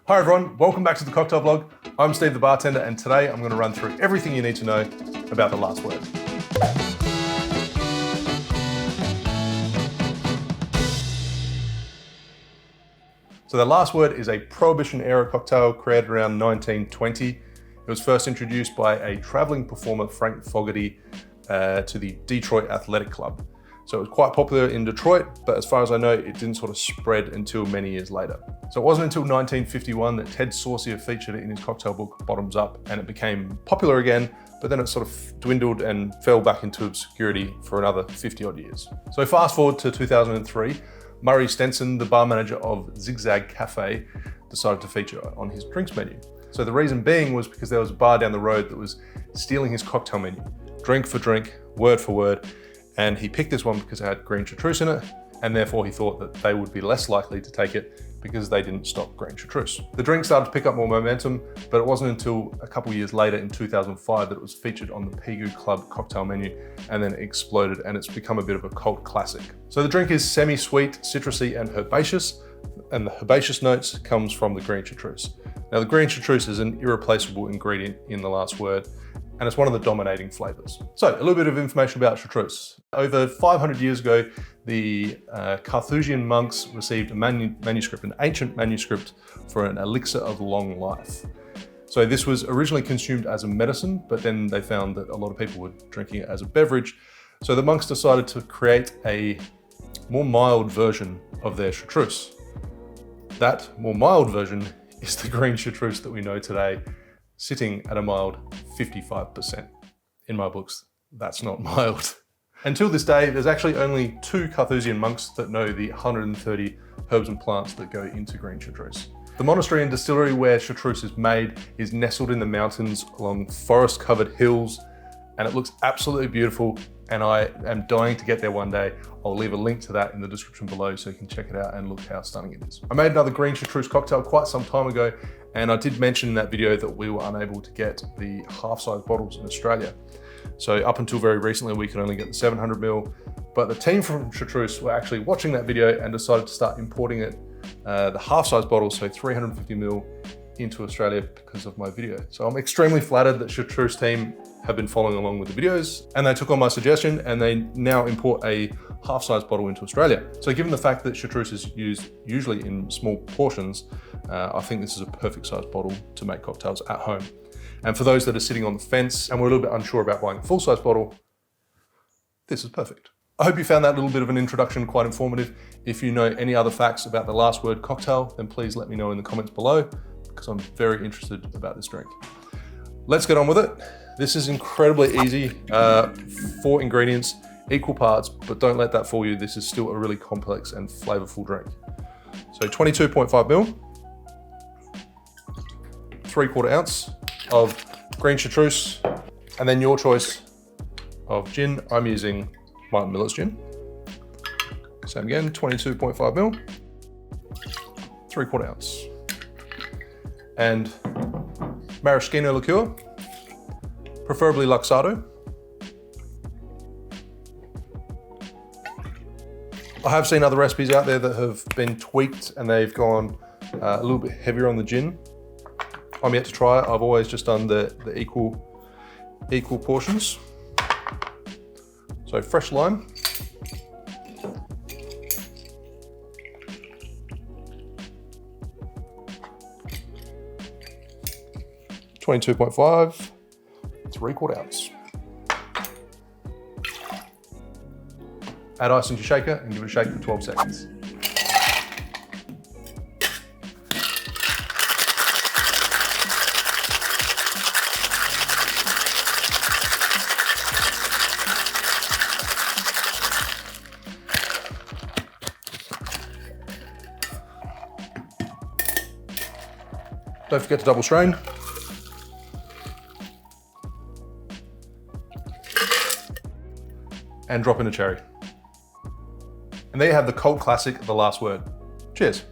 Hi everyone, welcome back to the Cocktail Vlog. I'm Steve the Bartender, and today I'm going to run through everything you need to know about the last word. So the last word is a Prohibition-era cocktail created around 1920. It was first introduced by a traveling performer, Frank Fogarty, to the Detroit Athletic Club. So it was quite popular in Detroit, but as far as I know, it didn't sort of spread until many years later. So it wasn't until 1951 that Ted Saucier featured it in his cocktail book, Bottoms Up, and it became popular again, but then it sort of dwindled and fell back into obscurity for another 50 odd years. So fast forward to 2003, Murray Stenson, the bar manager of Zigzag Cafe, decided to feature on his drinks menu. So the reason being was because there was a bar down the road that was stealing his cocktail menu, drink for drink, word for word, and he picked this one because it had Green Chartreuse in it, and therefore he thought that they would be less likely to take it because they didn't stock Green Chartreuse. The drink started to pick up more momentum, but it wasn't until a couple of years later in 2005 that it was featured on the Pegu Club cocktail menu, and then it exploded, and it's become a bit of a cult classic. So the drink is semi-sweet, citrusy, and herbaceous, and the herbaceous notes comes from the Green Chartreuse. Now the Green Chartreuse is an irreplaceable ingredient in the last word, and it's one of the dominating flavors. So a little bit of information about Chartreuse. Over 500 years ago, the Carthusian monks received a manuscript, an ancient manuscript for an elixir of long life. So this was originally consumed as a medicine, but then they found that a lot of people were drinking it as a beverage. So the monks decided to create a more mild version of their Chartreuse. That more mild version is the Green Chartreuse that we know today, sitting at a mild 55%. In my books, that's not mild. Until this day, there's actually only 2 Carthusian monks that know the 130 herbs and plants that go into Green Chartreuse. The monastery and distillery where Chartreuse is made is nestled in the mountains along forest-covered hills, and it looks absolutely beautiful, and I am dying to get there one day. I'll leave a link to that in the description below so you can check it out and look how stunning it is. I made another Green Chartreuse cocktail quite some time ago, and I did mention in that video that we were unable to get the half-size bottles in Australia. So up until very recently, we could only get the 700ml, but the team from Chartreuse were actually watching that video and decided to start importing it, the half-size bottles, so 350ml, into Australia because of my video. So I'm extremely flattered that Chartreuse team have been following along with the videos, and they took on my suggestion, and they now import a half-size bottle into Australia. So given the fact that Chartreuse is used usually in small portions, I think this is a perfect size bottle to make cocktails at home. And for those that are sitting on the fence and we're a little bit unsure about buying a full-size bottle, this is perfect. I hope you found that little bit of an introduction quite informative. If you know any other facts about the last word cocktail, then please let me know in the comments below, because I'm very interested about this drink. Let's get on with it. This is incredibly easy. 4 ingredients, equal parts, but don't let that fool you. This is still a really complex and flavorful drink. So 22.5ml, 3/4 ounce of Green Chartreuse, and then your choice of gin. I'm using Martin Miller's gin. Same again, 22.5ml, 3/4 ounce. And maraschino liqueur, preferably Luxardo. I have seen other recipes out there that have been tweaked and they've gone a little bit heavier on the gin. I'm yet to try it. I've always just done the equal portions. So fresh lime. .5, 3/4 ounce. Add ice into your shaker and give it a shake for 12 seconds. Don't forget to double strain. And drop in a cherry. And there you have the cult classic, the last word. Cheers.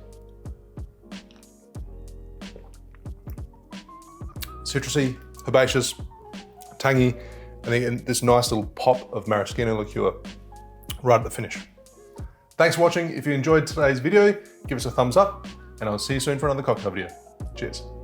Citrusy, herbaceous, tangy, and then this nice little pop of maraschino liqueur right at the finish. Thanks for watching. If you enjoyed today's video, give us a thumbs up, and I'll see you soon for another cocktail video. Cheers.